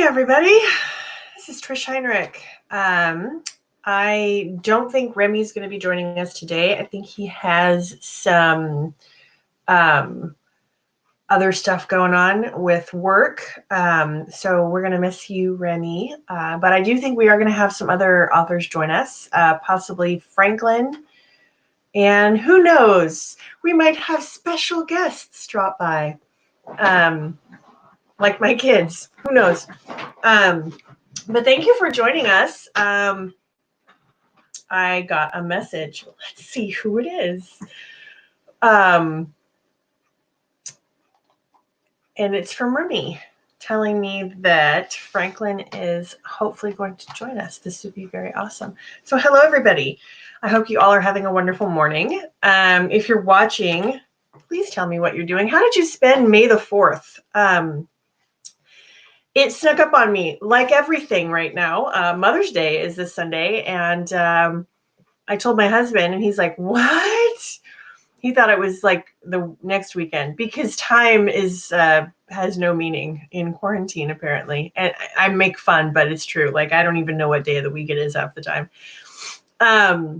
Hey everybody, this is Trish Heinrich. I don't think Remy's going to be joining us today. I think he has some other stuff going on with work. So we're going to miss you, Remy. But I do think we are going to have some other authors join us, possibly Franklin. And who knows, we might have special guests drop by, like my kids. Who knows? But thank you for joining us. I got a message. Let's see who it is. And it's from Remy telling me that Franklin is hopefully going to join us. This would be very awesome. So hello, everybody. I hope you all are having a wonderful morning. If you're watching, please tell me what you're doing. How did you spend May the 4th? It snuck up on me, like everything right now. Mother's Day is this Sunday, and I told my husband, and he's like, what? He thought it was like the next weekend because time has no meaning in quarantine, apparently. And I make fun, but it's true. Like, I don't even know what day of the week it is half the time. But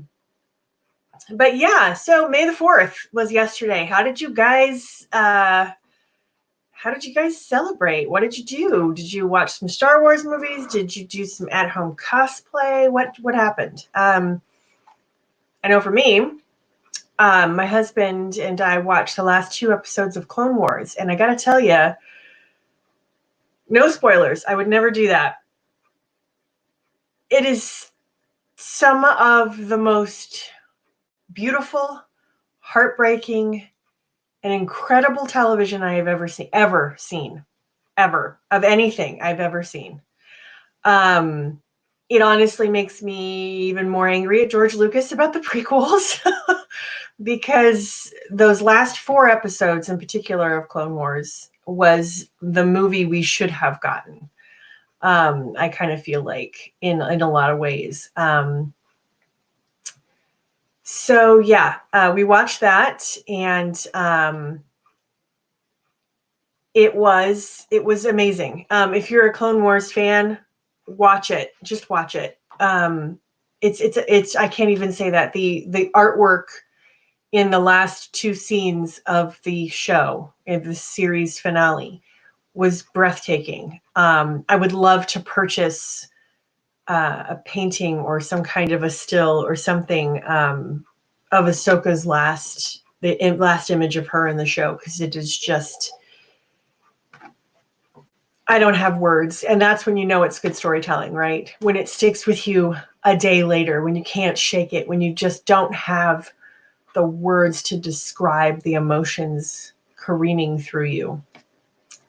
yeah, so May the 4th was yesterday. How did you guys celebrate? What did you do? Did you watch some Star Wars movies? Did you do some at-home cosplay? What happened? I know for me, my husband and I watched the last 2 episodes of Clone Wars, and I gotta tell you, no spoilers. I would never do that. It is some of the most beautiful, heartbreaking, and incredible television I have ever seen, of anything I've ever seen. It honestly makes me even more angry at George Lucas about the prequels because those last 4 episodes in particular of Clone Wars was the movie we should have gotten. I kind of feel like in a lot of ways. So yeah, we watched that, and it was amazing. If you're a Clone Wars fan, watch it. Just watch it. It's I can't even say that the artwork in the last 2 scenes of the show, in the series finale, was breathtaking. I would love to purchase a painting or some kind of a still or something of Ahsoka's last image of her in the show, because it is just, I don't have words. And that's when you know it's good storytelling, right? When it sticks with you a day later, when you can't shake it, when you just don't have the words to describe the emotions careening through you.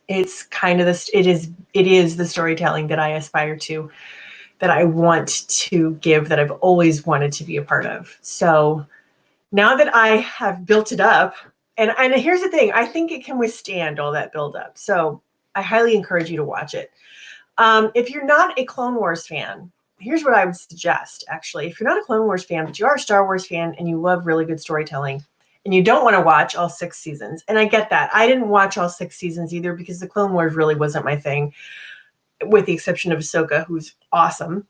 It's kind of it is the storytelling that I aspire to, that I want to give, that I've always wanted to be a part of. So now that I have built it up, and here's the thing, I think it can withstand all that buildup. So I highly encourage you to watch it. If you're not a Clone Wars fan, here's what I would suggest, actually. If you're not a Clone Wars fan, but you are a Star Wars fan and you love really good storytelling, and you don't want to watch all 6 seasons, and I get that. I didn't watch all 6 seasons either because the Clone Wars really wasn't my thing, with the exception of Ahsoka, who's awesome.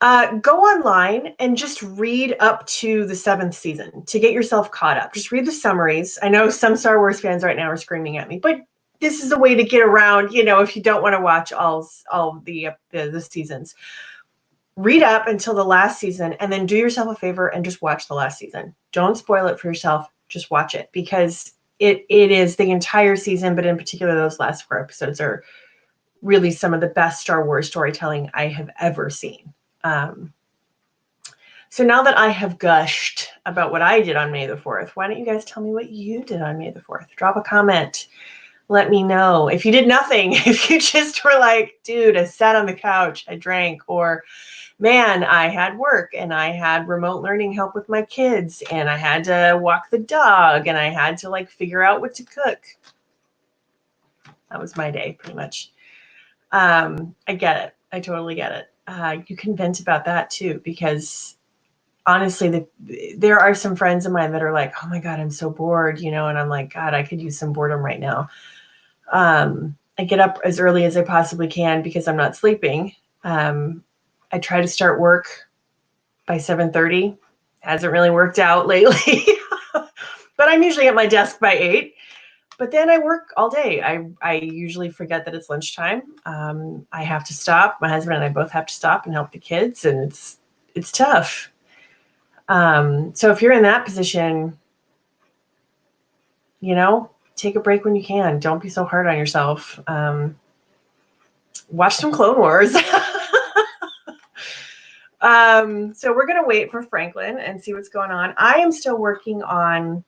Go online and just read up to the 7th season to get yourself caught up. Just read the summaries. I know some Star Wars fans right now are screaming at me, but this is a way to get around, if you don't want to watch all the seasons. Read up until the last season, and then do yourself a favor and just watch the last season. Don't spoil it for yourself. Just watch it, because it is the entire season, but in particular those last 4 episodes are really some of the best Star Wars storytelling I have ever seen. So now that I have gushed about what I did on May the 4th, why don't you guys tell me what you did on May the 4th? Drop a comment. Let me know. If you did nothing, if you just were like, dude, I sat on the couch, I drank, or man, I had work and I had remote learning help with my kids and I had to walk the dog and I had to figure out what to cook. That was my day, pretty much. I get it. I totally get it. You can vent about that too, because honestly, there are some friends of mine that are like, oh my God, I'm so bored, and I'm like, God, I could use some boredom right now. I get up as early as I possibly can because I'm not sleeping. I try to start work by 7:30. Hasn't really worked out lately, but I'm usually at my desk by 8. But then I work all day. I usually forget that it's lunchtime. I have to stop. My husband and I both have to stop and help the kids, and it's tough. So if you're in that position, take a break when you can. Don't be so hard on yourself. Watch some Clone Wars. So we're going to wait for Franklin and see what's going on. I am still working on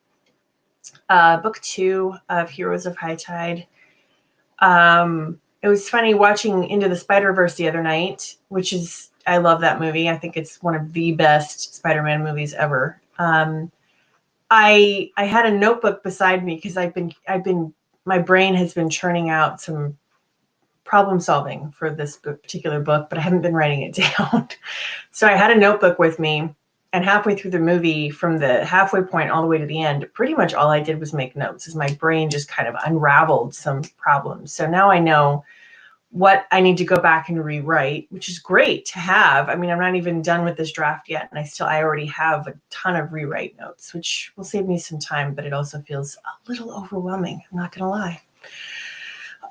book 2 of Heroes of High Tide. It was funny watching Into the Spider-Verse the other night, which is, I love that movie. I think it's one of the best Spider-Man movies ever. I had a notebook beside me because my brain has been churning out some problem solving for this particular book, but I haven't been writing it down. So I had a notebook with me, and halfway through the movie, from the halfway point all the way to the end, pretty much all I did was make notes as my brain just kind of unraveled some problems. So now I know what I need to go back and rewrite, which is great to have. I mean, I'm not even done with this draft yet, and I already have a ton of rewrite notes, which will save me some time, but it also feels a little overwhelming. I'm not going to lie.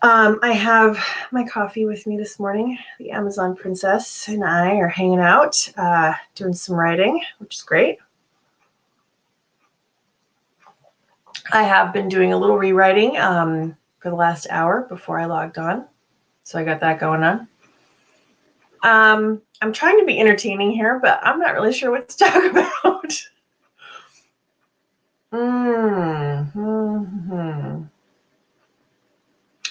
I have my coffee with me this morning. The Amazon Princess and I are hanging out, doing some writing, which is great. I have been doing a little rewriting for the last hour before I logged on. So I got that going on. I'm trying to be entertaining here, but I'm not really sure what to talk about.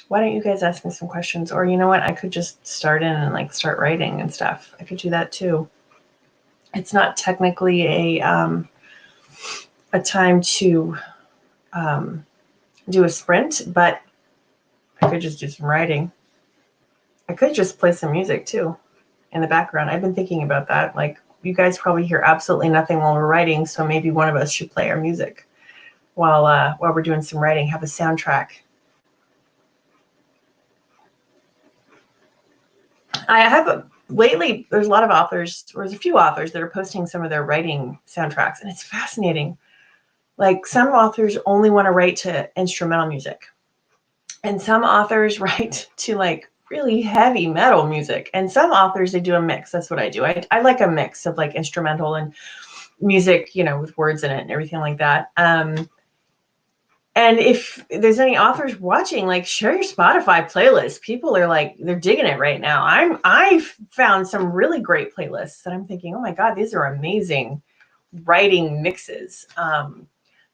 Why don't you guys ask me some questions? Or you know what? I could just start in and start writing and stuff. I could do that too. It's not technically a time to do a sprint, but I could just do some writing. I could just play some music too in the background. I've been thinking about that. You guys probably hear absolutely nothing while we're writing, so maybe one of us should play our music while we're doing some writing. Have a soundtrack. I have lately. There's a lot of authors, or there's a few authors that are posting some of their writing soundtracks, and it's fascinating. Some authors only want to write to instrumental music, and some authors write to really heavy metal music, and some authors, they do a mix. That's what I do. I like a mix of instrumental and music, with words in it and everything like that. And if there's any authors watching, share your Spotify playlist. People are they're digging it right now. I've found some really great playlists that I'm thinking, oh my God, these are amazing writing mixes.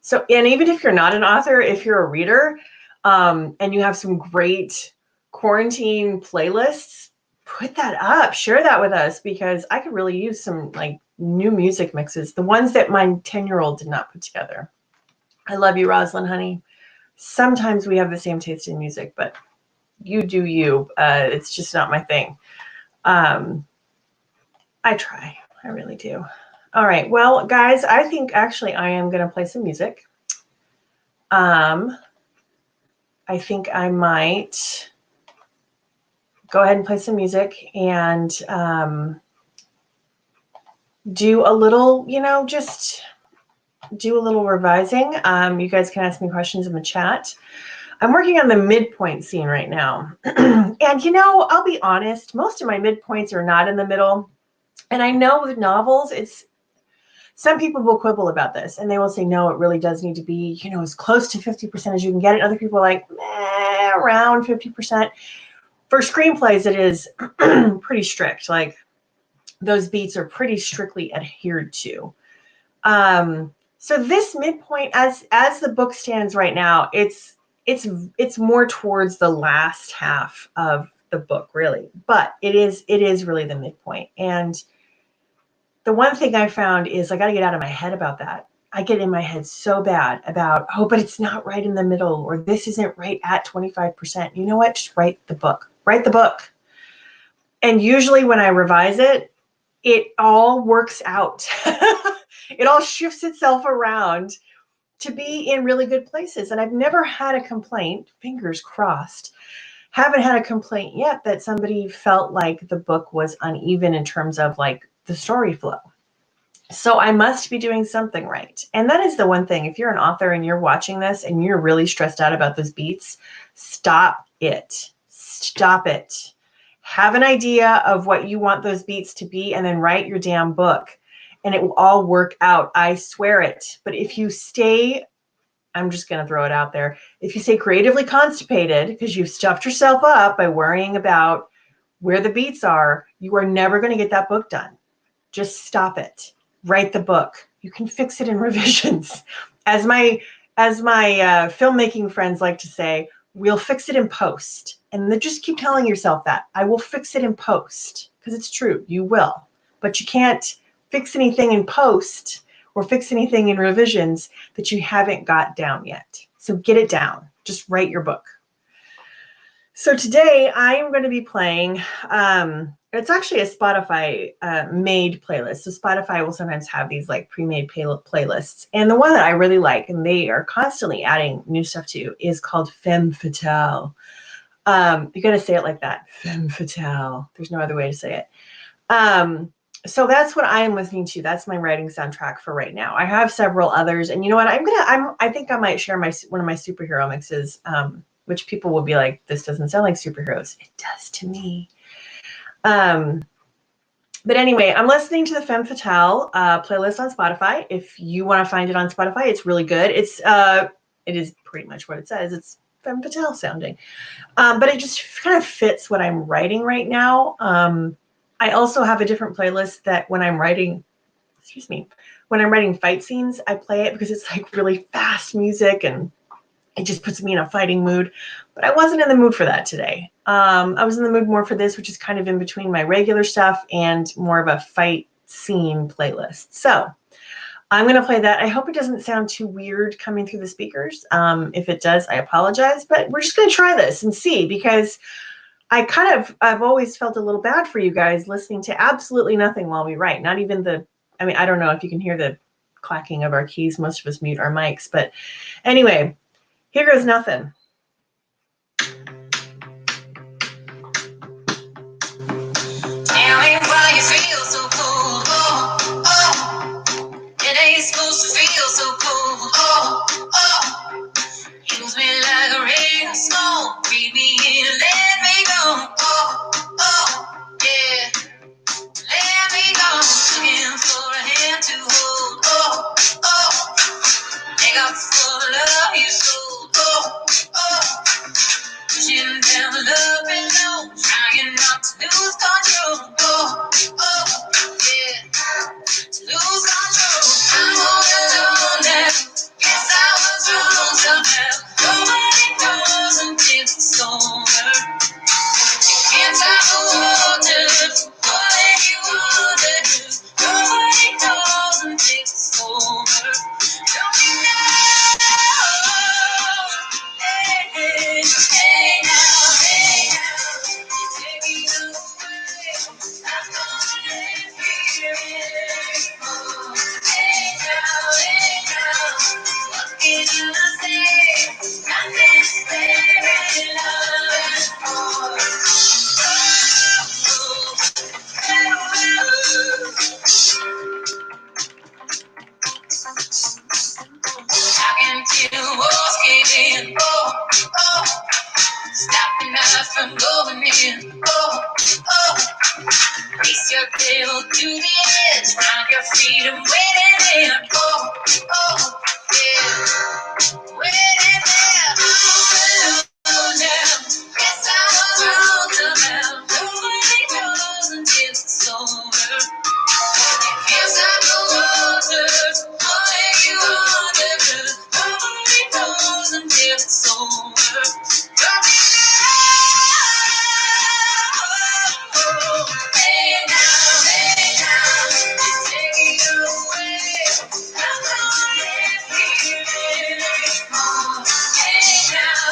So, and even if you're not an author, if you're a reader, and you have some great quarantine playlists, put that up, share that with us, because I could really use some new music mixes, the ones that my 10-year-old did not put together. I love you, Rosalind, honey. Sometimes we have the same taste in music, but you do you. It's just not my thing. I try. I really do. All right. Well, guys, I think actually I am going to play some music. I think I might go ahead and play some music and do a little, just do a little revising. You guys can ask me questions in the chat. I'm working on the midpoint scene right now. And, I'll be honest, most of my midpoints are not in the middle. And I know with novels, some people will quibble about this, and they will say, no, it really does need to be, as close to 50% as you can get it. Other people are like, around 50%. For screenplays, it is pretty strict. Those beats are pretty strictly adhered to. So this midpoint, as the book stands right now, it's more towards the last half of the book, really. But it is really the midpoint. And the one thing I found is I got to get out of my head about that. I get in my head so bad about, but it's not right in the middle, or this isn't right at 25%. You know what? Just write the book. Write the book. And usually when I revise it, it all works out. It all shifts itself around to be in really good places. And I've never had a complaint, fingers crossed, haven't had a complaint yet that somebody felt like the book was uneven in terms of like the story flow. So I must be doing something right. And that is the one thing. If you're an author and you're watching this and you're really stressed out about those beats, stop it. Stop it. Have an idea of what you want those beats to be and then write your damn book and it will all work out. I swear it. But if you stay, I'm just going to throw it out there. If you stay creatively constipated because you've stuffed yourself up by worrying about where the beats are, you are never going to get that book done. Just stop it. Write the book. You can fix it in revisions. As my filmmaking friends like to say, we'll fix it in post. And then just keep telling yourself that. I will fix it in post. Because it's true, you will. But you can't fix anything in post or fix anything in revisions that you haven't got down yet. So get it down. Just write your book. So today I am going to be playing, it's actually a Spotify made playlist. So Spotify will sometimes have these like pre-made playlists. And the one that I really like, and they are constantly adding new stuff to, is called Femme Fatale. You got to say it like that, Femme Fatale. There's no other way to say it. So that's what I am listening to. That's my writing soundtrack for right now. I have several others, and you know what? I think I might share one of my superhero mixes, which people will be like, this doesn't sound like superheroes. It does to me. But anyway, I'm listening to the Femme Fatale playlist on Spotify. If you want to find it on Spotify, it's really good. It is pretty much what it says. It's Femme Fatale sounding. But it just kind of fits what I'm writing right now. I also have a different playlist that when I'm writing fight scenes, I play it because it's like really fast music and it just puts me in a fighting mood. But I wasn't in the mood for that today. I was in the mood more for this, which is kind of in between my regular stuff and more of a fight scene playlist. So I'm going to play that. I hope it doesn't sound too weird coming through the speakers. If it does, I apologize. But we're just going to try this and see, because I've always felt a little bad for you guys listening to absolutely nothing while we write. Not even I don't know if you can hear the clacking of our keys. Most of us mute our mics. But anyway, here goes nothing. Tell me why you feel so cold. Oh, oh. It ain't supposed to feel so cold. Oh, oh. Use me like a ray of smoke. Breathe me in, let me go. Oh, oh. Yeah. Let me go. Looking for a hand to hold. Oh, oh. Make up for the love you sold. Oh, oh. Pushing down the love below. Trying not to lose control. Oh, oh. Yeah. To lose control. I'm all alone now. Guess I was wrong somehow. Nobody knows until it's over. Can't stop the water. What you wanna do? Nobody knows until it's over. Don't you know? Hey, hey now, hey now. You're taking away. I'm gonna live here anymore. Hey now, what can I say? Nothing's there in love anymore. I can feel walls caving. Oh, oh. Stopping us from going in. Oh, oh. Race your tail to the edge. Find your freedom waiting in. Oh, oh. Yeah. Waiting there. Oh, now. Guess I was wrong somehow. Nobody knows until it's over. Yes, I know water, all you wanna do. Nobody knows until it's over. Don't be now. Hey now, you're taking it away. I'm gonna live here anymore. Hey now,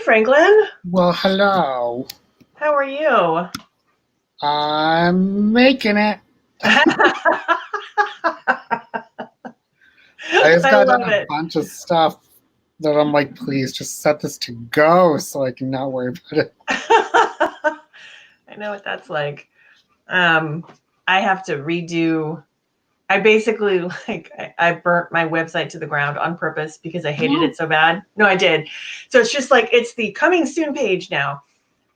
Franklin. Well, hello. How are you? I'm making it. I I just got done love a it. bunch of stuff that I'm like, please just set this to go so I can not worry about it. I know what that's like. I have to redo. I basically I burnt my website to the ground on purpose because I hated it so bad. No, I did. So it's just like it's the coming soon page now.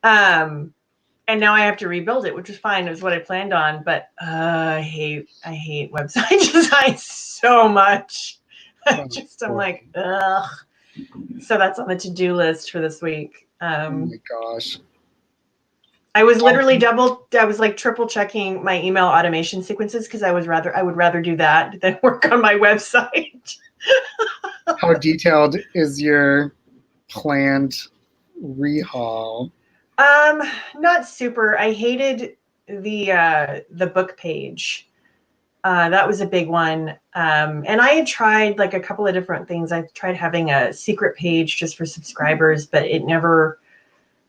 And now I have to rebuild it, which is fine. It was what I planned on, but I hate website design so much. I'm like, ugh. So that's on the to-do list for this week. Oh my gosh. I was literally triple checking my email automation sequences because I would rather do that than work on my website. How detailed is your planned rehaul? Not super. I hated the book page. That was a big one. And I had tried like a couple of different things. I tried having a secret page just for subscribers, but it never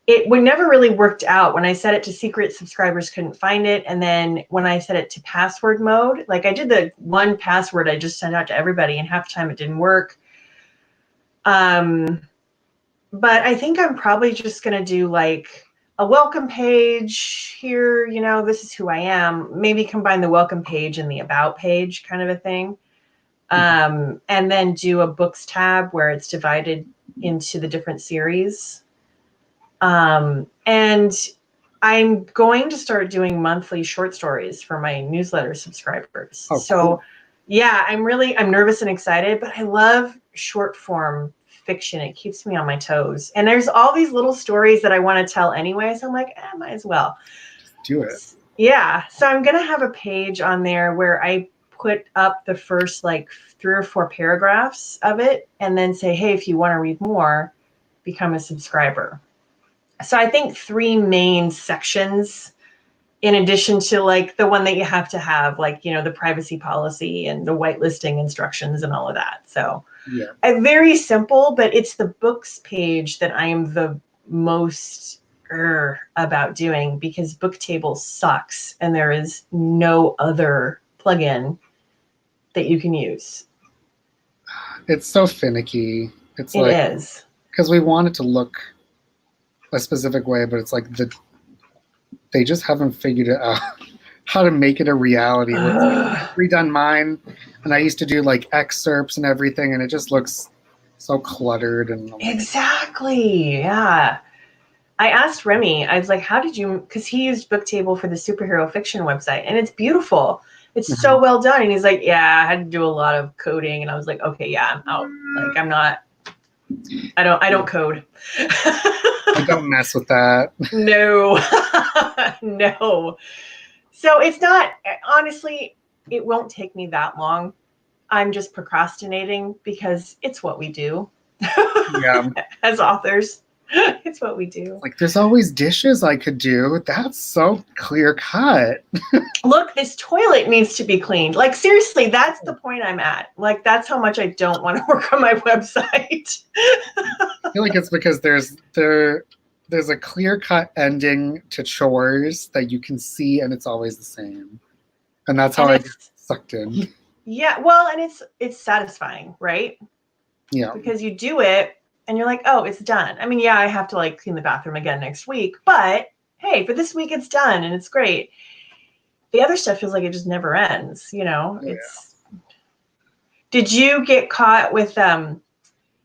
really worked out. When I set it to secret, subscribers couldn't find it. And then when I set it to password mode, like I did the one password I just sent out to everybody, and half the time it didn't work. But I think I'm probably just going to do like a welcome page here. You know, this is who I am. Maybe combine the welcome page and the about page kind of a thing. And then do a books tab where it's divided into the different series. And I'm going to start doing monthly short stories for my newsletter subscribers. Oh, so cool. Yeah, I'm nervous and excited, but I love short form fiction. It keeps me on my toes. And there's all these little stories that I want to tell anyway. So I'm like, might as well. Just do it. Yeah. So I'm going to have a page on there where I put up the first like 3 or 4 paragraphs of it and then say, hey, if you want to read more, become a subscriber. So I think 3 main sections, in addition to like the one that you have to have, like, you know, the privacy policy and the whitelisting instructions and all of that. So yeah, very simple, but it's the books page that I am the most about doing because Booktable sucks and there is no other plugin that you can use. it's so finicky. It is because we want it to look a specific way, but it's like they just haven't figured it out how to make it a reality. I've redone mine, and I used to do like excerpts and everything, and it just looks so cluttered. And exactly, yeah. I asked Remy, I was like, how did you, because he used Booktable for the superhero fiction website, and it's beautiful. It's so well done. And he's like, yeah, I had to do a lot of coding. And I was like, okay, yeah, I'm out. Like, I don't code. I don't mess with that. No, no. So it's not, honestly, it won't take me that long. I'm just procrastinating because it's what we do. Yeah. As authors. It's what we do. Like, there's always dishes I could do. That's so clear cut. Look, this toilet needs to be cleaned. Like, seriously, that's the point I'm at. Like, that's how much I don't want to work on my website. I feel like it's because there's a clear cut ending to chores that you can see, and it's always the same. And that's how I get sucked in. Yeah, well, and it's satisfying, right? Yeah. Because you do it and you're like, oh, it's done. I mean, yeah, I have to like clean the bathroom again next week, but hey, for this week it's done and it's great. The other stuff feels like it just never ends, you know? Yeah. Did you get caught with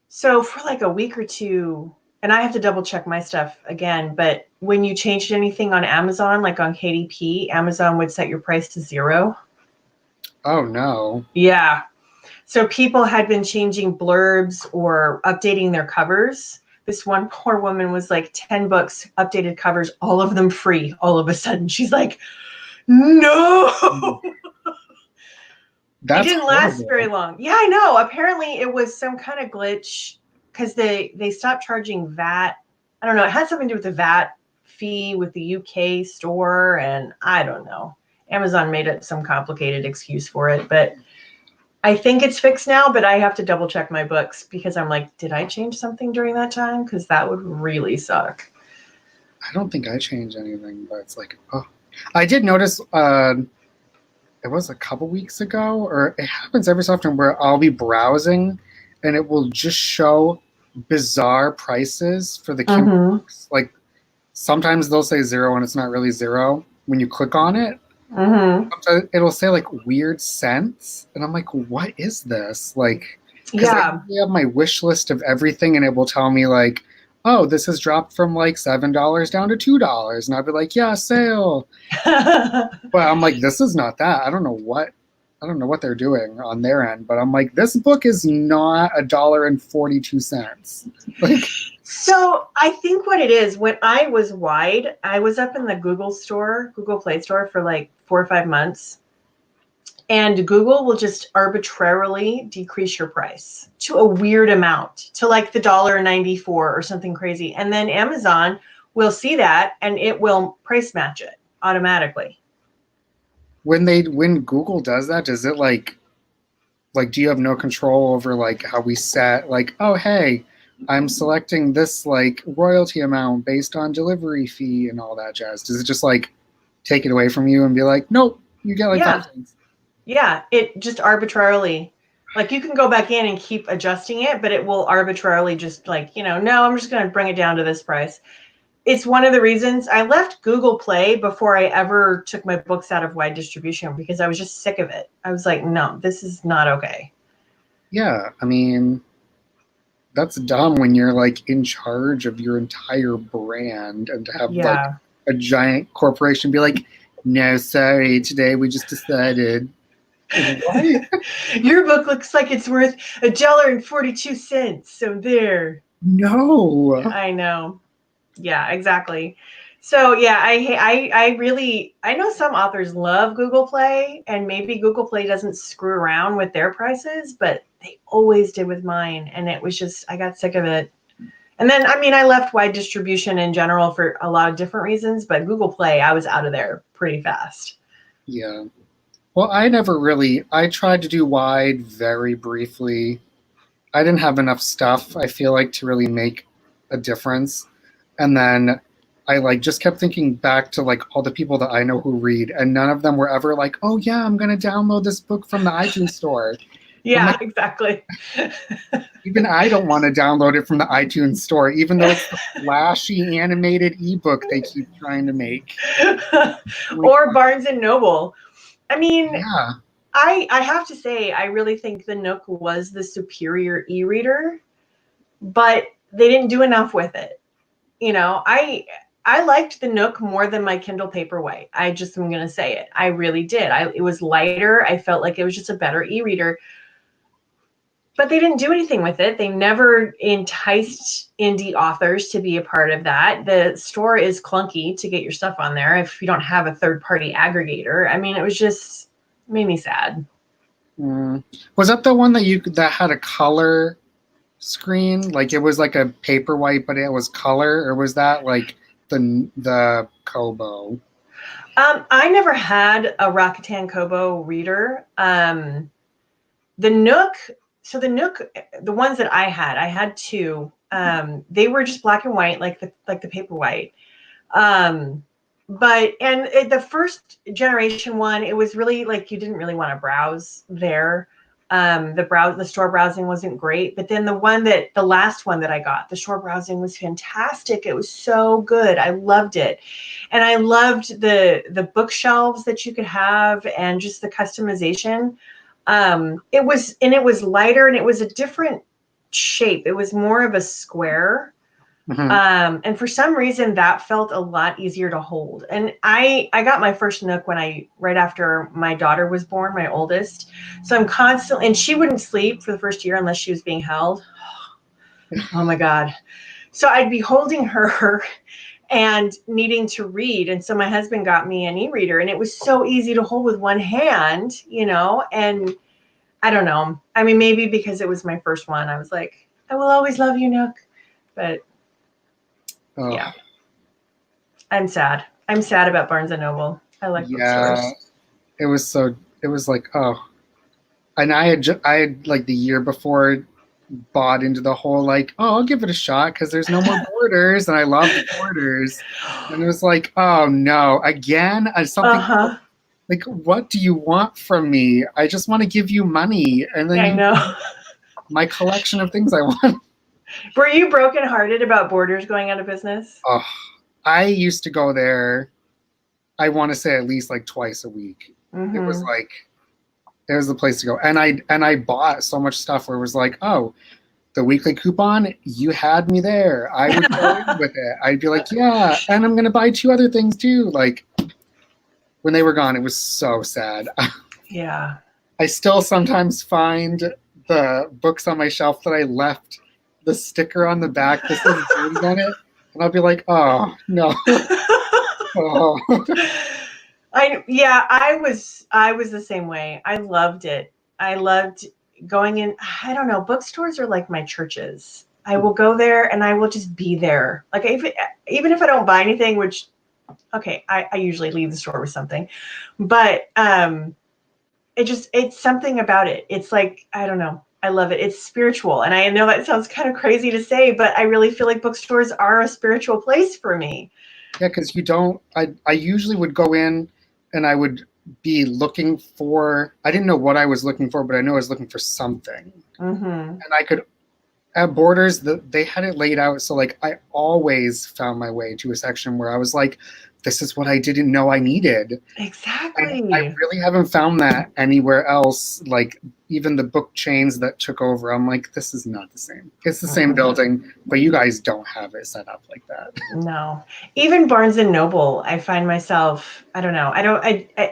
so for like a week or two, and I have to double check my stuff again, but when you changed anything on Amazon, like on KDP, Amazon would set your price to 0? Oh no. Yeah. So people had been changing blurbs or updating their covers. This one poor woman was like 10 books, updated covers, all of them free. All of a sudden, she's like, no. It didn't last very long. Yeah, I know. Apparently, it was some kind of glitch because they stopped charging VAT. I don't know. It had something to do with the VAT fee with the UK store, and I don't know. Amazon made up some complicated excuse for it, but I think it's fixed now, but I have to double check my books because I'm like, did I change something during that time? Because that would really suck. I don't think I changed anything, but it's like, oh, I did notice. It was a couple weeks ago, or it happens every so often where I'll be browsing, and it will just show bizarre prices for the Kindle Mm-hmm. books. Like sometimes they'll say zero, and it's not really zero when you click on it. Mm-hmm. Sometimes it'll say like weird cents, and I'm like, what is this? Like, because I Yeah. usually have my wish list of everything, and it will tell me like, oh, this has dropped from like $7 down to $2, and I'll be like, yeah, sale. But I'm like, this is not that. I don't know what they're doing on their end, but I'm like, this book is not $1.42. Like, So I think what it is, when I was wide, I was up in the Google Play Store for like 4 or 5 months. And Google will just arbitrarily decrease your price to a weird amount, to like the $1.94 or something crazy. And then Amazon will see that and it will price match it automatically. when Google does that, does it like do you have no control over like how we set like, oh hey, I'm selecting this like royalty amount based on delivery fee and all that jazz? Does it just like take it away from you and be like, nope, you get like Yeah. 5 cents? Yeah. It just arbitrarily, like you can go back in and keep adjusting it, but it will arbitrarily just like, no, I'm just going to bring it down to this price. It's one of the reasons I left Google Play before I ever took my books out of wide distribution because I was just sick of it. I was like, no, this is not okay. Yeah, I mean, that's dumb when you're like in charge of your entire brand and to have like Yeah. a giant corporation be like, no, sorry, today we just decided. What? Your book looks like it's worth $1.42. So there. No. I know. Yeah, exactly. So yeah, I really I know some authors love Google Play, and maybe Google Play doesn't screw around with their prices, but they always did with mine, and it was just I got sick of it. And then I mean I left wide distribution in general for a lot of different reasons, but Google Play I was out of there pretty fast. Yeah. Well, I tried to do wide very briefly. I didn't have enough stuff, I feel like, to really make a difference. And then I like just kept thinking back to like all the people that I know who read, and none of them were ever like, "Oh yeah, I'm gonna download this book from the iTunes store." I'm Yeah, like, exactly. even I don't want to download it from the iTunes store, even though it's the flashy animated ebook they keep trying to make. Like, Or Barnes and Noble. I mean, yeah, I have to say, I really think the Nook was the superior e-reader, but they didn't do enough with it. I liked the Nook more than my Kindle Paperwhite. I just am going to say it. I really did. It was lighter. I felt like it was just a better e-reader. But they didn't do anything with it. They never enticed indie authors to be a part of that. The store is clunky to get your stuff on there if you don't have a third-party aggregator. I mean, it was just made me sad. Was that the one that had a color screen? Like it was like a Paperwhite, but it was color, or was that like the Kobo? I never had a Rakuten Kobo reader. The Nook, so the Nook, the ones that I had two. They were just black and white, like the Paperwhite. But the first generation one, it was really like you didn't really want to browse there. The store browsing wasn't great, but then the last one that I got, the store browsing was fantastic. It was so good. I loved it. And I loved the bookshelves that you could have and just the customization. It was lighter and it was a different shape. It was more of a square. Mm-hmm. And for some reason that felt a lot easier to hold. And I got my first Nook right after my daughter was born, my oldest. So I'm constantly, and she wouldn't sleep for the first year unless she was being held. Oh my God. So I'd be holding her and needing to read. And so my husband got me an e-reader and it was so easy to hold with one hand, and I don't know. I mean, maybe because it was my first one, I was like, I will always love you, Nook. But Oh, yeah, I'm sad. I'm sad about Barnes and Noble. I like yeah. bookstores. It was like, oh. and I had like the year before bought into the whole like, oh, I'll give it a shot because there's no more Borders, and I love the Borders, and it was like, oh no, again, something Uh-huh. like, what do you want from me? I just want to give you money, and then I you know. my collection of things I want. Were you brokenhearted about Borders going out of business? Oh, I used to go there. I want to say at least like twice a week. It was Mm-hmm. like it was the place to go, and I bought so much stuff where it was like, oh, the weekly coupon, you had me there. I would go in with it. I'd be like, yeah, and I'm gonna buy 2 other things too. Like when they were gone, it was so sad. Yeah. I still sometimes find the books on my shelf that I left the sticker on the back that says James on it, and I'll be like, oh no. Oh. I was the same way. I loved it. I loved going in. I don't know, bookstores are like my churches. I will go there and I will just be there. Like even if I don't buy anything, which okay, I usually leave the store with something. But it's something about it. It's like, I don't know. I love it. It's spiritual. And I know that sounds kind of crazy to say, but I really feel like bookstores are a spiritual place for me. Yeah, because you don't. I usually would go in, and I would be looking for. I didn't know what I was looking for, but I knew I was looking for something. Mm-hmm. And I could at Borders, they had it laid out so like I always found my way to a section where I was like, this is what I didn't know I needed. Exactly. And I really haven't found that anywhere else. Like even the book chains that took over, I'm like, this is not the same. It's the same building, but you guys don't have it set up like that. No, even Barnes and Noble, I find myself, I don't know.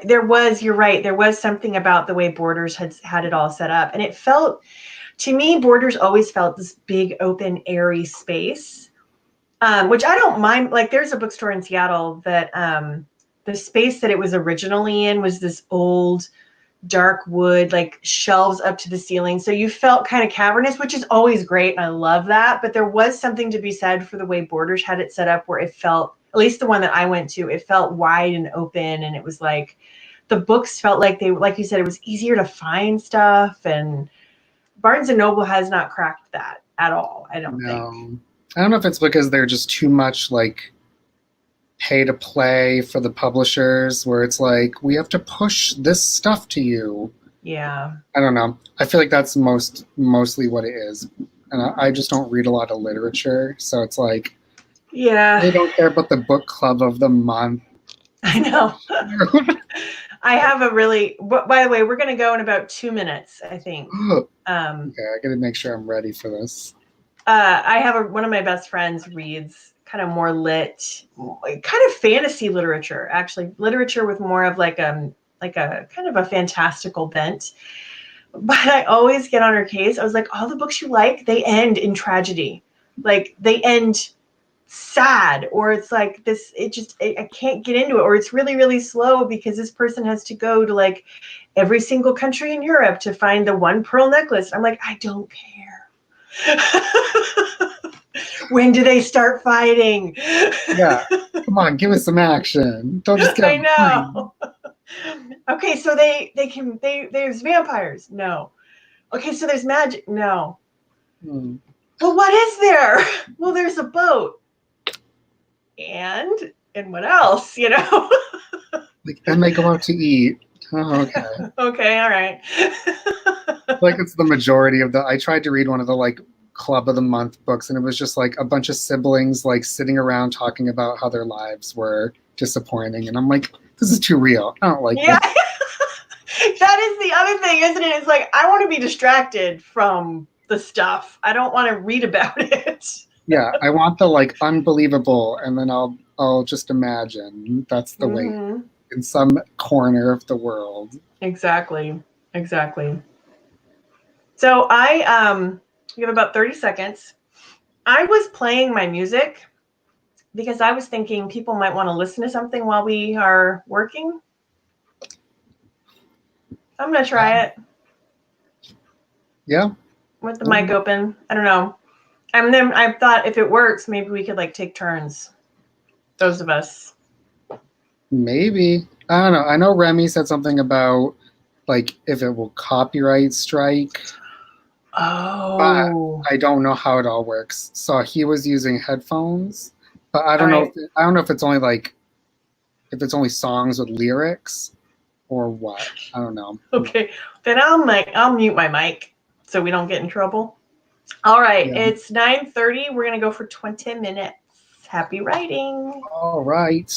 There was, you're right. There was something about the way Borders had it all set up. And it felt, to me, Borders always felt this big, open, airy space. Which I don't mind. Like there's a bookstore in Seattle that the space that it was originally in was this old dark wood, like shelves up to the ceiling. So you felt kind of cavernous, which is always great. And I love that. But there was something to be said for the way Borders had it set up where it felt, at least the one that I went to, it felt wide and open. And it was like, the books felt like they, like you said, it was easier to find stuff. And Barnes and Noble has not cracked that at all, I don't think. I don't know if it's because they're just too much like pay to play for the publishers where it's like, we have to push this stuff to you. Yeah. I don't know. I feel like that's mostly what it is. And I just don't read a lot of literature. So it's like, yeah, they don't care about the book club of the month. I know. I have a really, by the way, we're going to go in about 2 minutes, I think. Okay, I got to make sure I'm ready for this. I have one of my best friends reads kind of more lit, kind of fantasy literature, actually literature with more of like a kind of a fantastical bent. But I always get on her case. I was like, all the books you like, they end in tragedy. Like they end sad, or it's like this, I can't get into it, or it's really, really slow because this person has to go to like every single country in Europe to find the one pearl necklace. I'm like, I don't care. When do they start fighting? Yeah, come on, give us some action. Don't just get. I know. Okay, so there's vampires. No. Okay, so there's magic. No. Well, what is there? Well, there's a boat. And what else? You know. Like, and they go out to eat. Oh, okay. Okay, all right. Like it's the majority of I tried to read one of the like club of the month books, and it was just like a bunch of siblings like sitting around talking about how their lives were disappointing, and I'm like, this is too real. I don't like yeah. that. That is the other thing, isn't it? It's like I want to be distracted from the stuff. I don't want to read about it. Yeah, I want the like unbelievable, and then I'll just imagine that's the way in some corner of the world. Exactly. So we have about 30 seconds. I was playing my music because I was thinking people might want to listen to something while we are working. I'm going to try it. Yeah. With the mic open. I don't know. And then I thought if it works, maybe we could like take turns. Those of us. Maybe. I don't know. I know Remy said something about like if it will copyright strike. Oh. I don't know how it all works. So he was using headphones, but I don't All know. right. I don't know if it's only like if it's only songs with lyrics or what. I don't know. Okay. Then I'll mute my mic so we don't get in trouble. All right. Yeah. It's 9:30. We're gonna go for 20 minutes. Happy writing. All right.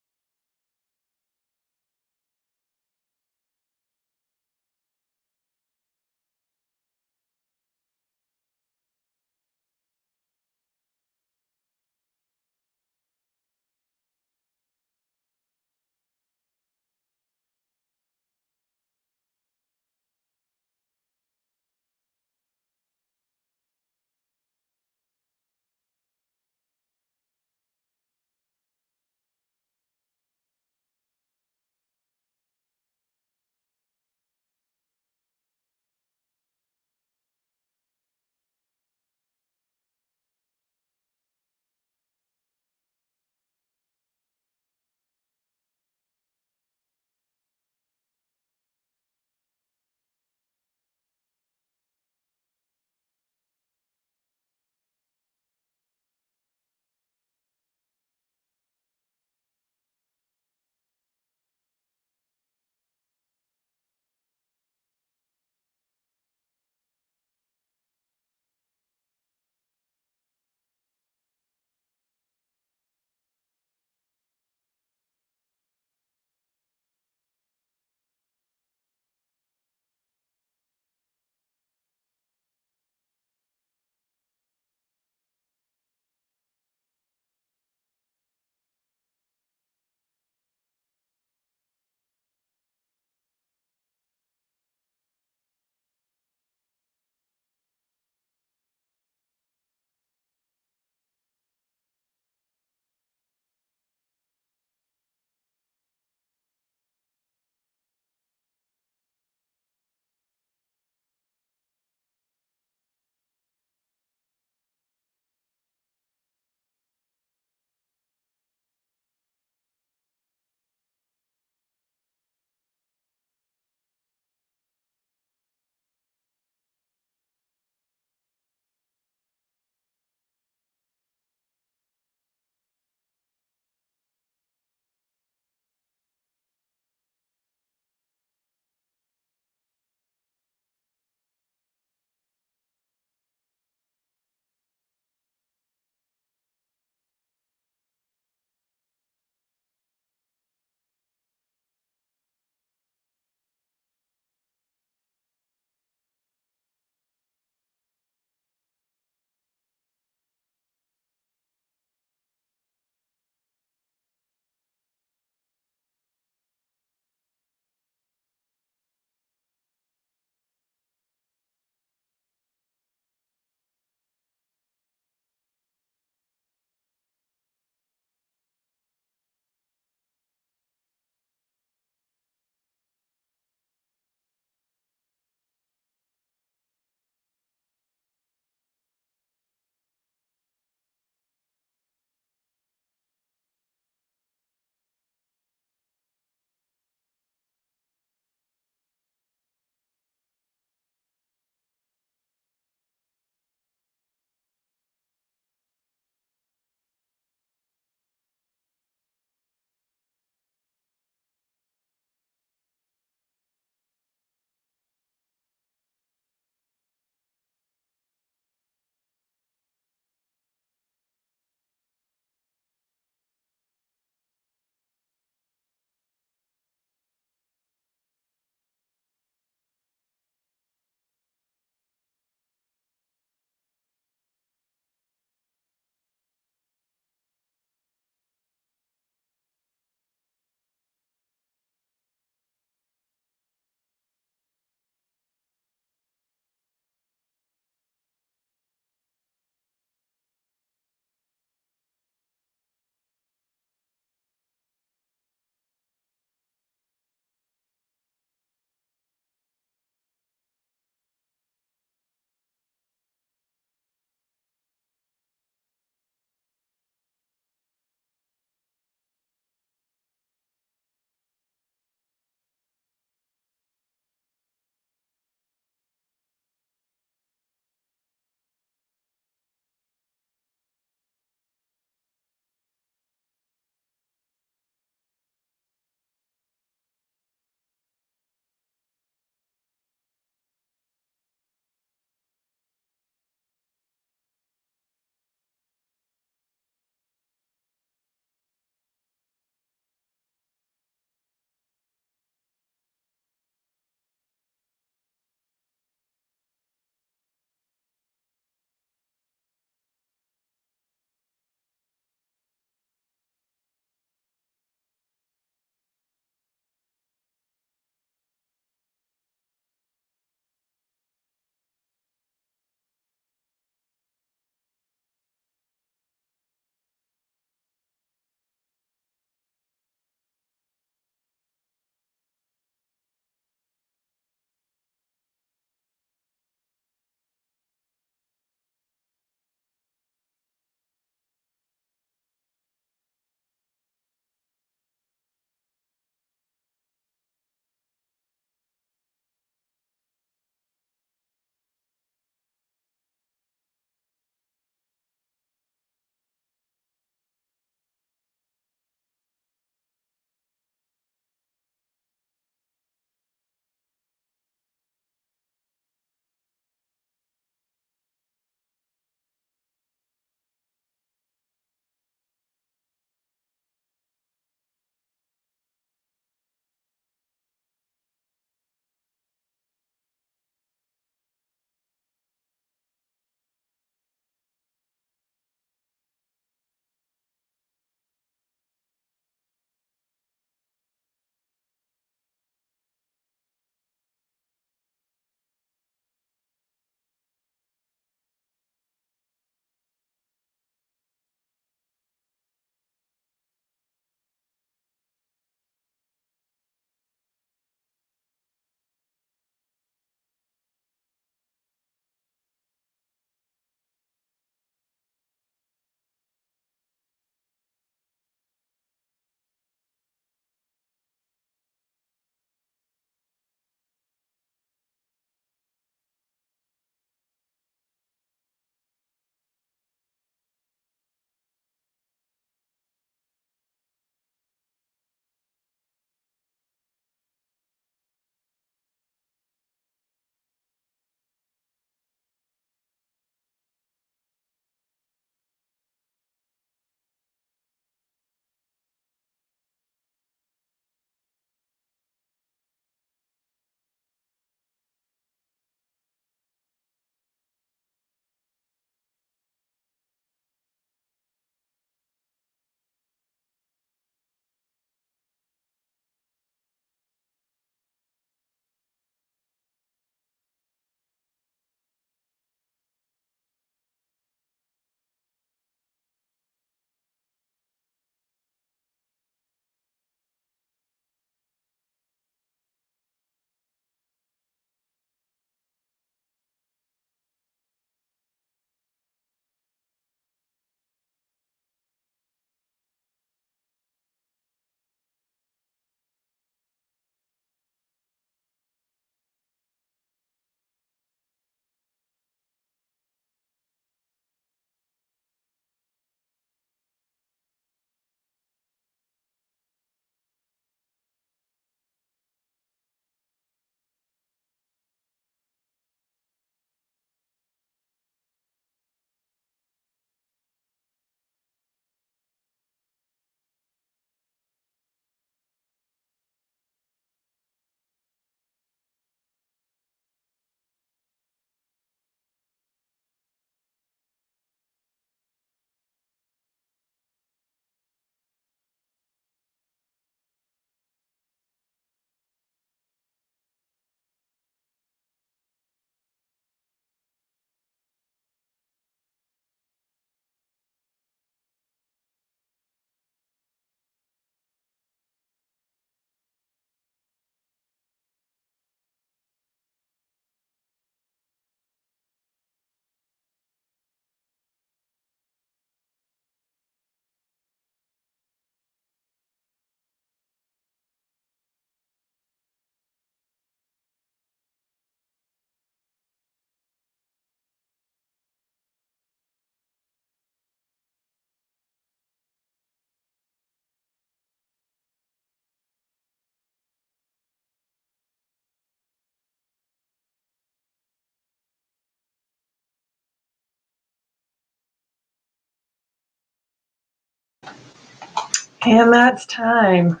And that's time.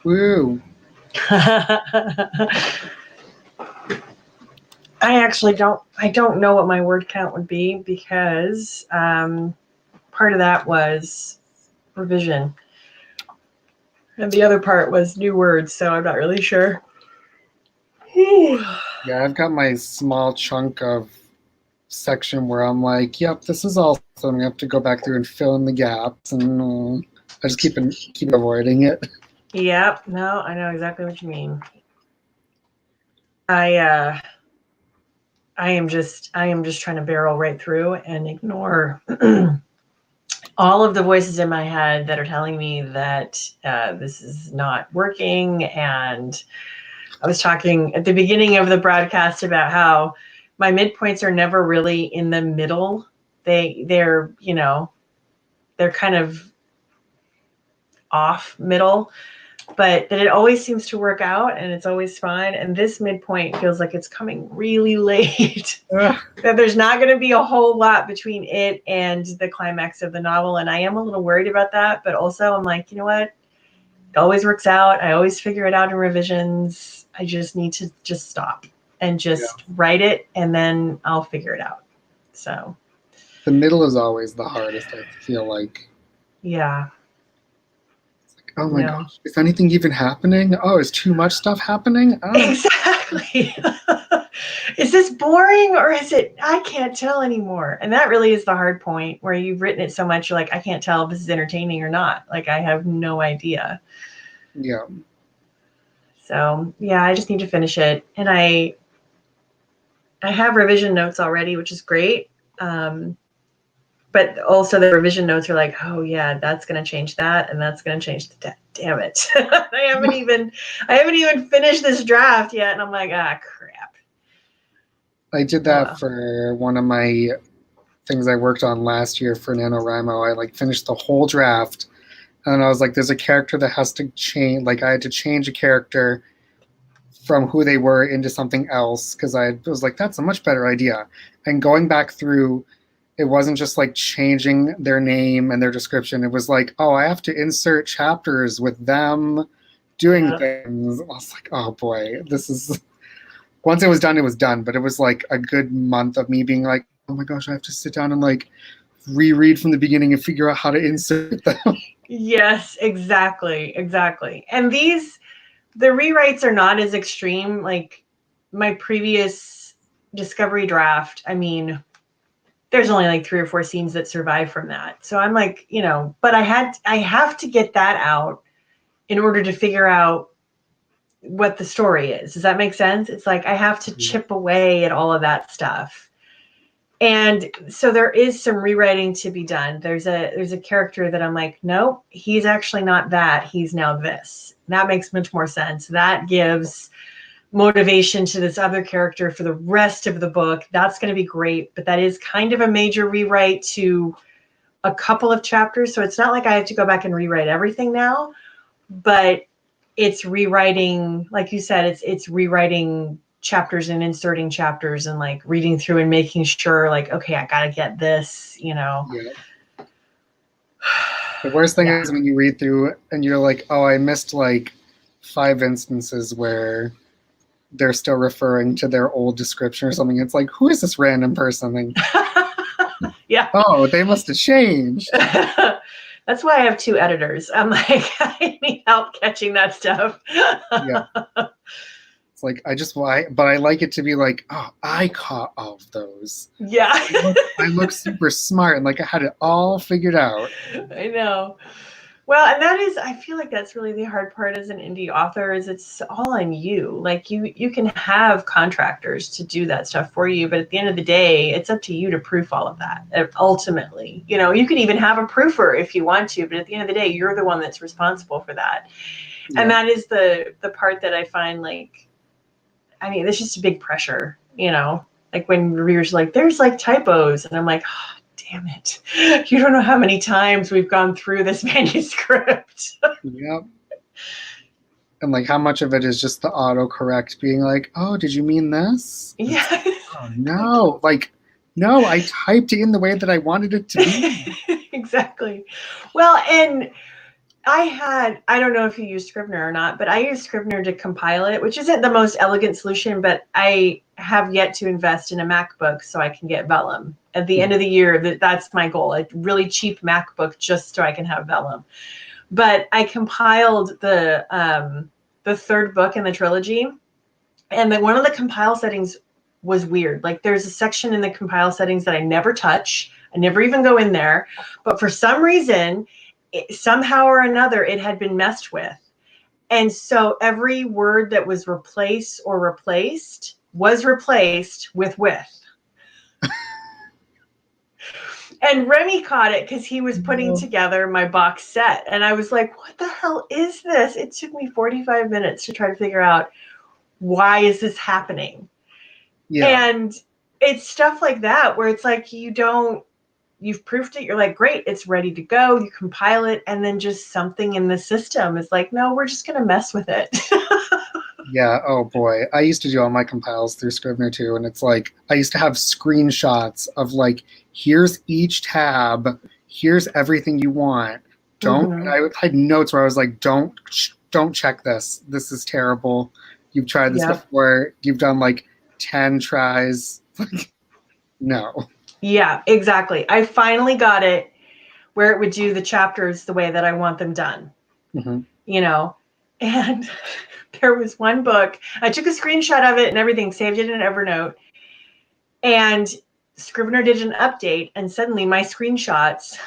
Woo. I don't know what my word count would be because part of that was revision. And the other part was new words, so I'm not really sure. Yeah, I've got my small chunk of section where I'm like, yep, this is all. So I'm gonna have to go back through and fill in the gaps, and I just keep avoiding it. Yep. No, I know exactly what you mean. I am just trying to barrel right through and ignore all of the voices in my head that are telling me that this is not working. And I was talking at the beginning of the broadcast about how my midpoints are never really in the middle. They're kind of off middle, but that it always seems to work out and it's always fine. And this midpoint feels like it's coming really late. That there's not going to be a whole lot between it and the climax of the novel. And I am a little worried about that, but also I'm like, you know what? It always works out. I always figure it out in revisions. I just need to just stop and just write it, and then I'll figure it out. So the middle is always the hardest, I feel like. Yeah. Oh my gosh, is anything even happening? Oh, is too much stuff happening? Oh. Exactly. Is this boring or is it, I can't tell anymore. And that really is the hard point where you've written it so much, you're like, I can't tell if this is entertaining or not. Like, I have no idea. Yeah. So yeah, I just need to finish it. And I have revision notes already, which is great. But also the revision notes are like, oh yeah, that's going to change that, and that's going to change that. Damn it! I haven't even finished this draft yet, and I'm like, crap. I did that for one of my things I worked on last year for NaNoWriMo. I finished the whole draft, and I was like, there's a character that has to change. Like, I had to change a character from who they were into something else because I was like, that's a much better idea. And going back through, it wasn't just like changing their name and their description. It was like, oh, I have to insert chapters with them doing things. I was like, oh boy, this is. Once it was done. But it was like a good month of me being like, oh my gosh, I have to sit down and like reread from the beginning and figure out how to insert them. Yes, exactly. And the rewrites are not as extreme. Like my previous Discovery draft, I mean, there's only like 3 or 4 scenes that survive from that. So I'm like, but I have to get that out in order to figure out what the story is. Does that make sense? It's like I have to chip away at all of that stuff. And so there is some rewriting to be done. There's a character that I'm like, no, he's actually not that. He's now this. That makes much more sense. That gives motivation to this other character for the rest of the book. That's going to be great. But that is kind of a major rewrite to a couple of chapters. So it's not like I have to go back and rewrite everything now, but it's rewriting, like you said, it's rewriting chapters and inserting chapters and like reading through and making sure like, okay, I got to get this, Yeah. The worst thing is when you read through and you're like, oh, I missed like 5 instances where they're still referring to their old description or something. It's like, who is this random person? Yeah. Oh, they must have changed. That's why I have 2 editors. I'm like, I need help catching that stuff. Yeah. It's like, but I like it to be like, oh, I caught all of those. Yeah. I look super smart and like I had it all figured out. I know. Well, and I feel like that's really the hard part as an indie author is it's all on you. Like you can have contractors to do that stuff for you, but at the end of the day, it's up to you to proof all of that. Ultimately, you can even have a proofer if you want to, but at the end of the day, you're the one that's responsible for that. Yeah. And that is the part that I find like, I mean, it's just a big pressure, like when readers are like, there's like typos. And I'm like, oh, damn it. You don't know how many times we've gone through this manuscript. Yep. And like how much of it is just the autocorrect being like, oh, did you mean this? Yeah. Oh, no. Like, no, I typed it in the way that I wanted it to be. Exactly. Well, and I don't know if you use Scrivener or not, but I use Scrivener to compile it, which isn't the most elegant solution, but I have yet to invest in a MacBook so I can get Vellum. At the end of the year, that's my goal, a really cheap MacBook just so I can have Vellum. But I compiled the third book in the trilogy, and one of the compile settings was weird. Like there's a section in the compile settings that I never touch. I never even go in there. But for some reason, somehow or another, it had been messed with. And so every word that was replaced was replaced with. And Remy caught it because he was putting together my box set. And I was like, what the hell is this? It took me 45 minutes to try to figure out, why is this happening? Yeah. And it's stuff like that where it's like you've proofed it, you're like, great, it's ready to go, you compile it, and then just something in the system is like, no, we're just gonna mess with it. Yeah, oh boy. I used to do all my compiles through Scrivener too, and it's like I used to have screenshots of like, here's each tab, here's everything you want. Don't I had notes where I was like, don't check this. This is terrible. You've tried this before. You've done like 10 tries. Like, no. Yeah, exactly. I finally got it where it would do the chapters the way that I want them done. You know, and there was one book, I took a screenshot of it and everything, saved it in Evernote, and Scrivener did an update, and suddenly my screenshots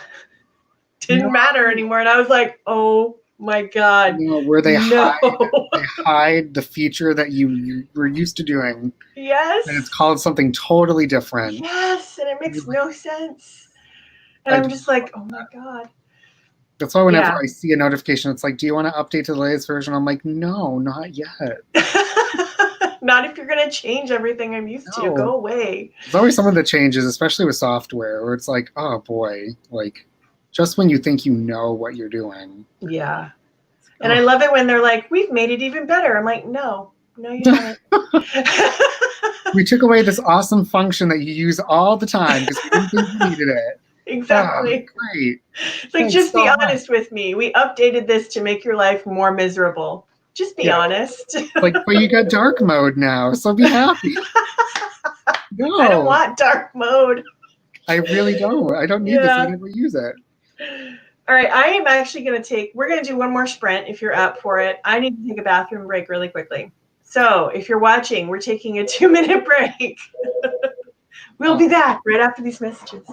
didn't matter anymore. And I was like, oh my God. No, where they hide the feature that you were used to doing. Yes. And it's called something totally different. Yes, and it makes no sense. And I'm just like, oh my God. That's why whenever I see a notification, it's like, do you want to update to the latest version? I'm like, no, not yet. Not if you're going to change everything I'm used to. Go away. There's always some of the changes, especially with software, where it's like, oh boy, like just when you think you know what you're doing. Yeah. And I love it when they're like, we've made it even better. I'm like, no, you haven't. We took away this awesome function that you use all the time because we didn't think you needed it. Exactly. Oh, great. It's like, just be honest with me. We updated this to make your life more miserable. Just be honest. Like, but you got dark mode now, so be happy. No. I don't want dark mode. I really don't. I don't need this. I never use it. All right, I am actually going to we're going to do one more sprint if you're up for it. I need to take a bathroom break really quickly. So if you're watching, we're taking a 2-minute break. We'll be back right after these messages.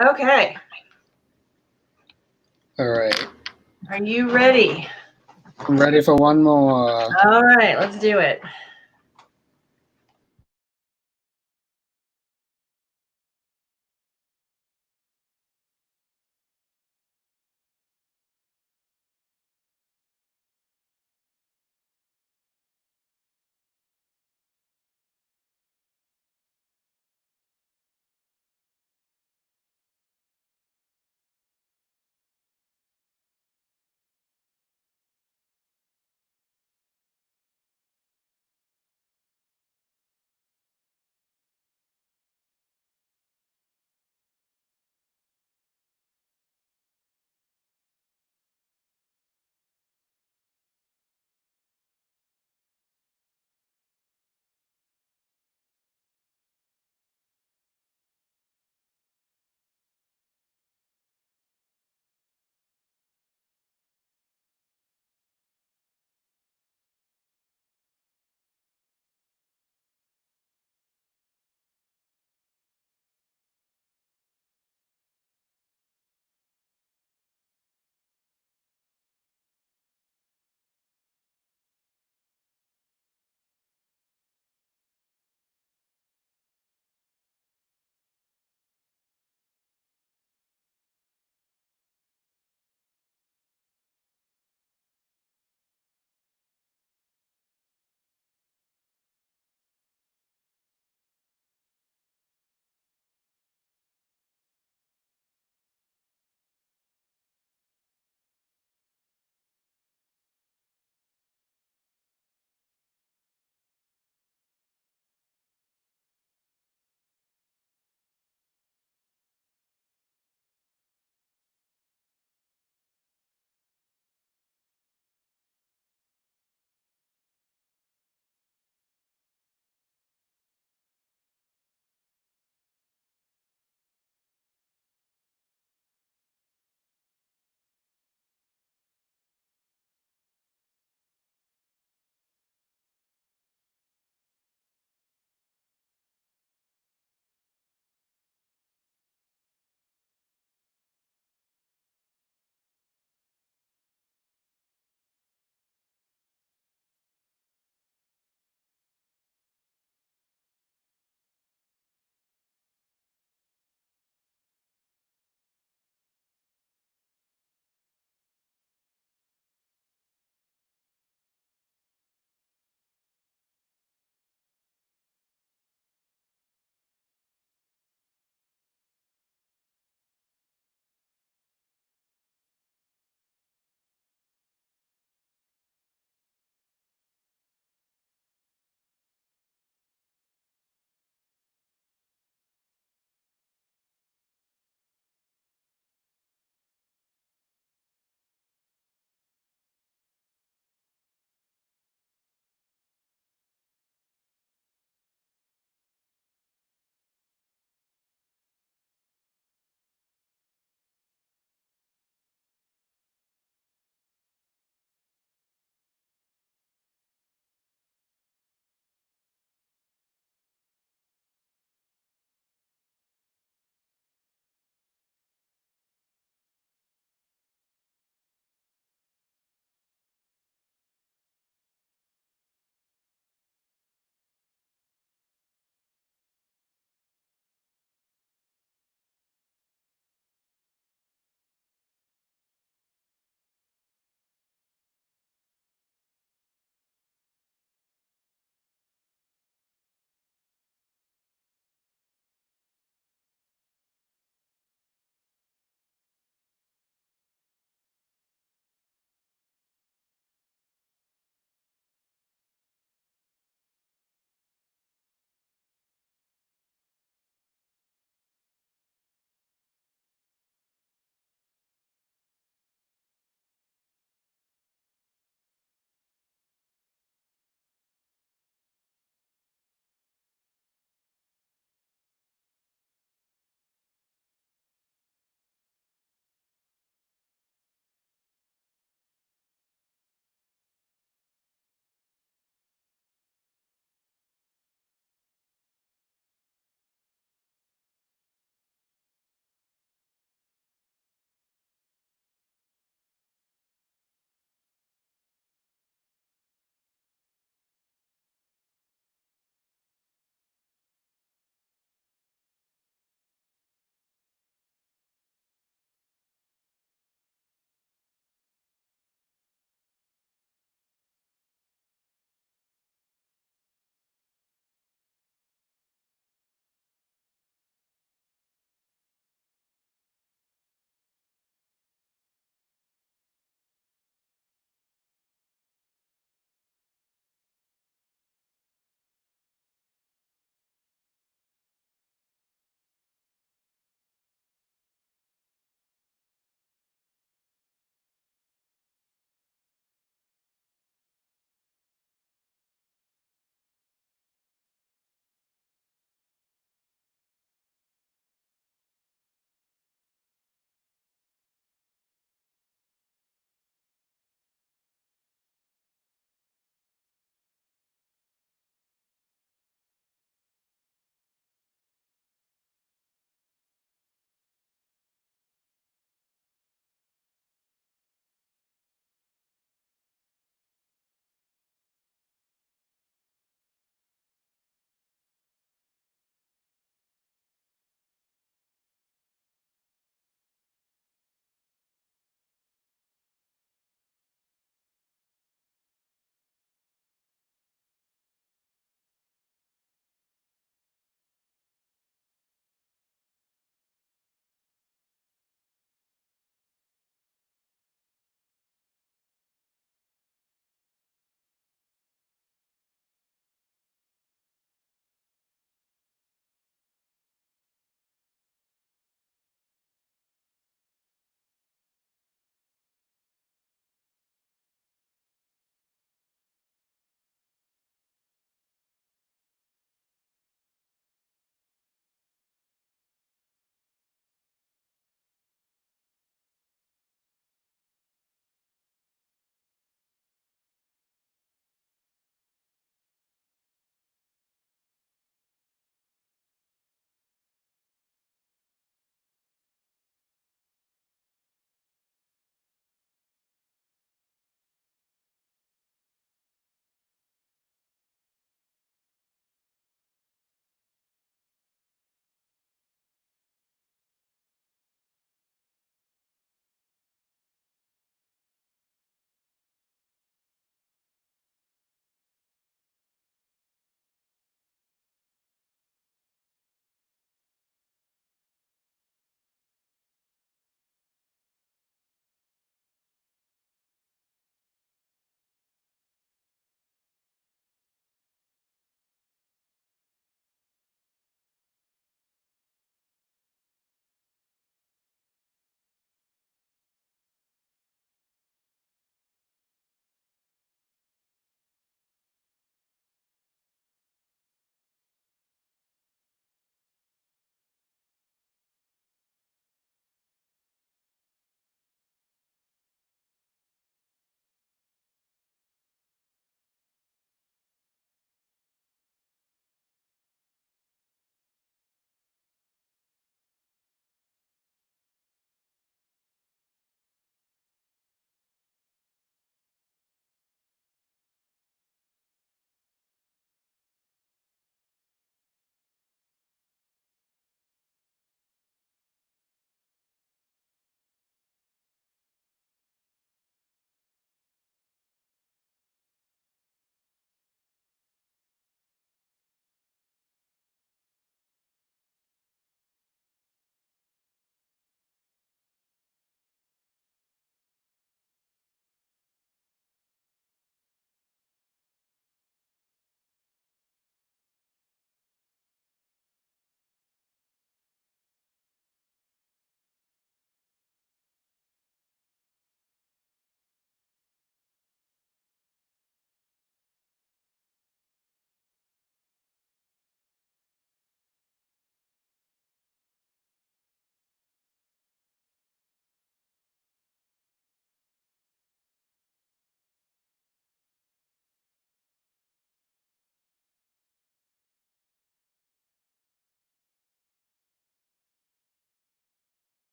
Okay. All right. Are you ready? I'm ready for one more. All right, let's do it.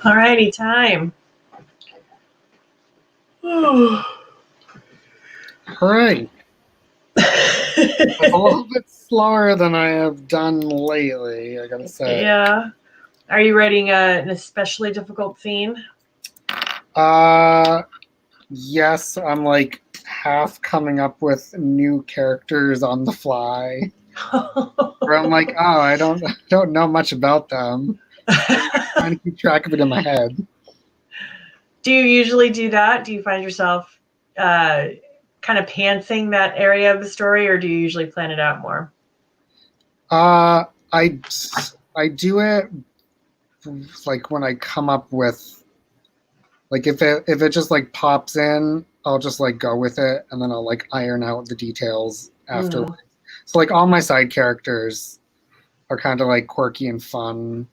All righty, time. All right. It's a little bit slower than I have done lately, I gotta say. Yeah. Are you writing an especially difficult scene? Yes, I'm like half coming up with new characters on the fly. Where I'm like, oh, I don't know much about them. I'm trying to keep track of it in my head. Do you usually do that? Do you find yourself kind of pantsing that area of the story, or do you usually plan it out more? I do it like when I come up with, like, if it just like pops in, I'll just like go with it, and then I'll like iron out the details afterwards. So like all my side characters are kind of like quirky and fun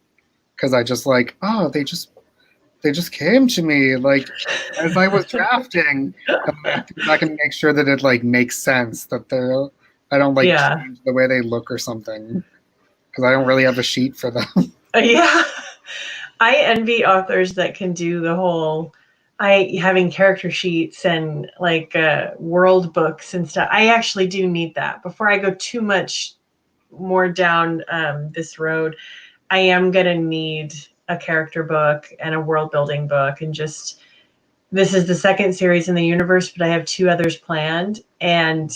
because I just like, oh, they just came to me like as I was drafting, and I have to go back and make sure that it like makes sense, that I don't like change the way they look or something, because I don't really have a sheet for them. Yeah. I envy authors that can do the whole having character sheets and like world books and stuff. I actually do need that. Before I go too much more down this road, I am going to need a character book and a world building book. And just, this is the second series in the universe, but I have 2 others planned. And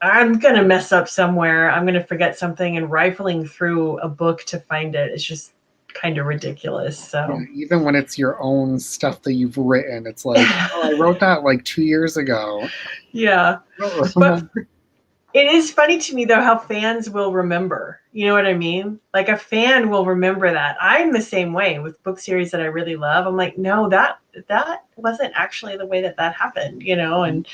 I'm going to mess up somewhere. I'm going to forget something, and rifling through a book to find it is just kind of ridiculous. So Yeah, even when it's your own stuff that you've written, it's like, oh, I wrote that like 2 years ago. Yeah. But it is funny to me though how fans will remember. You know what I mean? Like a fan will remember that. I'm the same way with book series that I really love. I'm like, no, that wasn't actually the way that happened, you know? And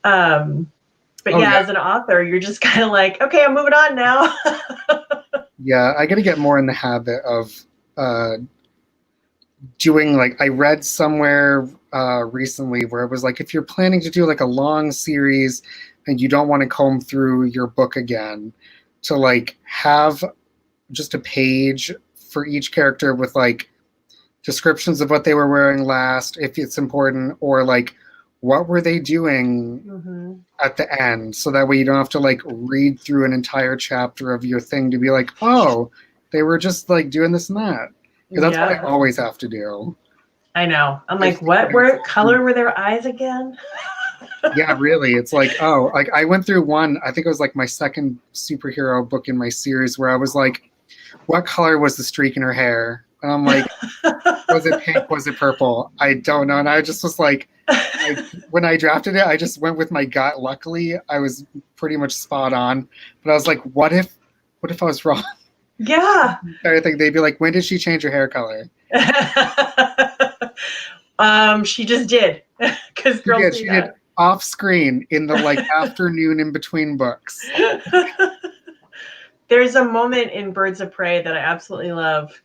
but yeah, as an author, you're just kind of like, okay, I'm moving on now. Yeah, I got to get more in the habit of doing, like, I read somewhere recently where it was like, if you're planning to do like a long series and you don't want to comb through your book again, to like have just a page for each character with like descriptions of what they were wearing last, if it's important, or like what were they doing at the end, so that way you don't have to like read through an entire chapter of your thing to be like, oh, they were just like doing this and that, because that's what I always have to do. I know. I'm like, what color were their eyes again? Yeah, really. It's like, oh, like I went through one, I think it was like my second superhero book in my series, where I was like, what color was the streak in her hair? And I'm like, was it pink? Was it purple? I don't know. And I just was like when I drafted it, I just went with my gut. Luckily, I was pretty much spot on. But I was like, what if I was wrong? Yeah. I think they'd be like, when did she change her hair color? She just did. Because girls she did off screen in the like afternoon in between books. There's a moment in Birds of Prey that I absolutely love.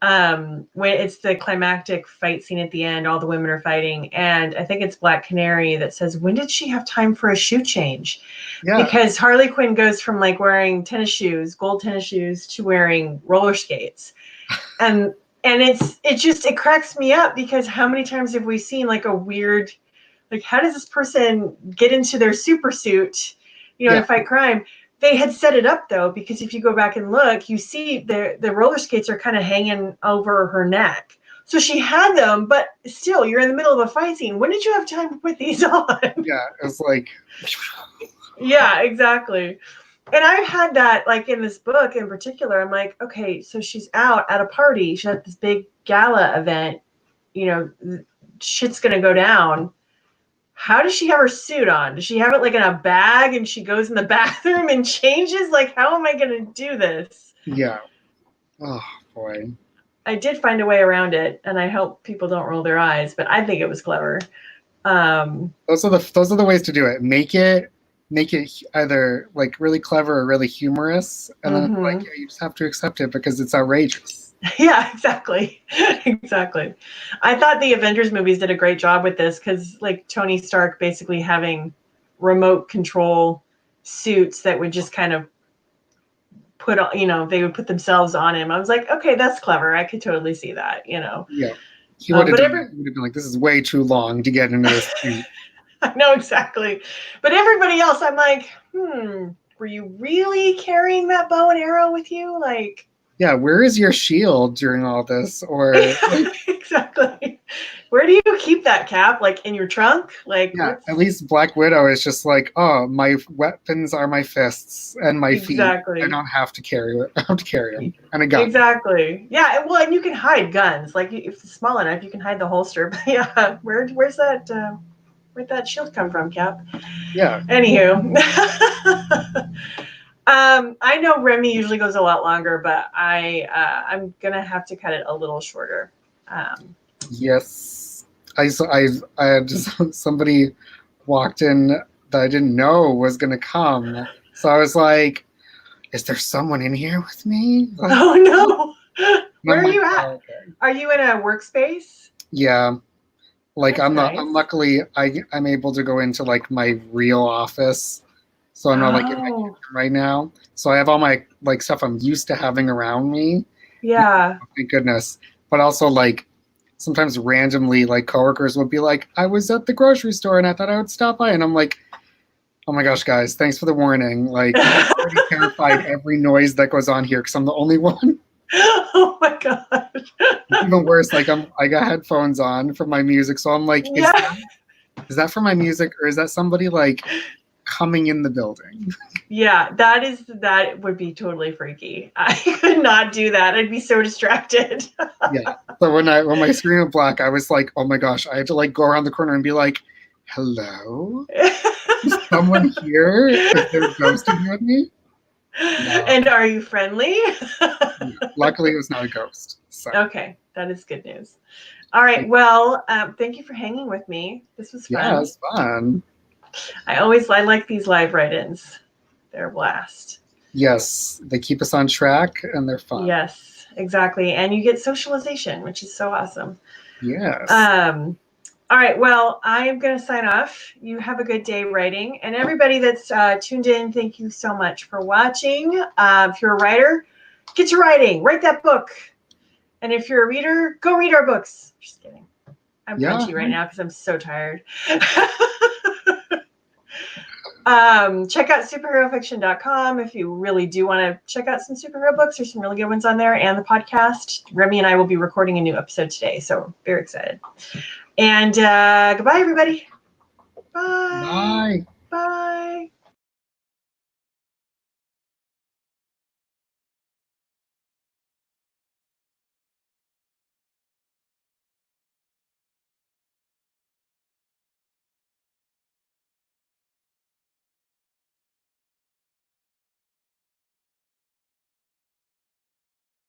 When it's the climactic fight scene at the end, all the women are fighting, and I think it's Black Canary that says, when did she have time for a shoe change? Yeah. Because Harley Quinn goes from like wearing tennis shoes, gold tennis shoes, to wearing roller skates. And it cracks me up, because how many times have we seen like a weird, like, how does this person get into their super suit, to fight crime? They had set it up though, because if you go back and look, you see the roller skates are kind of hanging over her neck. So she had them, but still, you're in the middle of a fight scene. When did you have time to put these on? Yeah, it's like. Yeah, exactly. And I've had that, like in this book in particular. I'm like, okay, so she's out at a party. She's at this big gala event. Shit's going to go down. How does she have her suit on? Does she have it like in a bag and she goes in the bathroom and changes? Like, how am I going to do this? Yeah. Oh, boy. I did find a way around it, and I hope people don't roll their eyes, but I think it was clever. Those are the ways to do it. Make it either like really clever or really humorous, and then like you just have to accept it because it's outrageous. Yeah, exactly. Exactly. I thought the Avengers movies did a great job with this, because like Tony Stark basically having remote control suits that would just kind of put on, they would put themselves on him. I was like, okay, that's clever. I could totally see that, Yeah. He would have but been like, this is way too long to get into this suit. I know exactly. But everybody else, I'm like, were you really carrying that bow and arrow with you? Like, yeah, where is your shield during all this? Or exactly. Where do you keep that, Cap? Like in your trunk? Like, yeah, at least Black Widow is just like, oh, my weapons are my fists and my feet. I don't have to carry it. I have to carry them and a gun. Exactly. Yeah. Well, and you can hide guns. Like if it's small enough, you can hide the holster. But yeah, where's that? Where'd that shield come from, Cap? Yeah. Anywho. I know Remy usually goes a lot longer, but I'm gonna have to cut it a little shorter. Yes, I had just, somebody walked in that I didn't know was gonna come, so I was like, "Is there someone in here with me?" Like, oh no! Where are you at? Oh, okay. Are you in a workspace? Yeah, like That's nice. I'm luckily I'm able to go into like my real office, so I'm not like in my kitchen right now. So I have all my like stuff I'm used to having around me. Yeah. Thank goodness. But also like sometimes randomly like coworkers would be like, I was at the grocery store and I thought I would stop by, and I'm like, oh my gosh, guys, thanks for the warning. Like I'm already terrified every noise that goes on here because I'm the only one. Oh my god. Even worse, like I got headphones on for my music, so I'm like, is that for my music or is that somebody like coming in the building? Yeah, that would be totally freaky. I could not do that. I'd be so distracted. Yeah. So when my screen went black, I was like, oh my gosh, I had to like go around the corner and be like, hello? Is someone here? Is there a ghost in here with me? No. And are you friendly? Luckily, it was not a ghost. So. Okay, that is good news. All right, well, thank you for hanging with me. This was fun. Yeah, it was fun. I like these live write-ins. They're a blast. Yes, they keep us on track and they're fun. Yes, exactly. And you get socialization, which is so awesome. Yes. All right, well, I am going to sign off. You have a good day writing. And everybody that's tuned in, thank you so much for watching. If you're a writer, get to writing. Write that book. And if you're a reader, go read our books. Just kidding. I'm punchy right now because I'm so tired. Check out superherofiction.com if you really do want to check out some superhero books. There's some really good ones on there, and the podcast. Remy and I will be recording a new episode today, so very excited. And goodbye, everybody. Bye. Bye. Bye.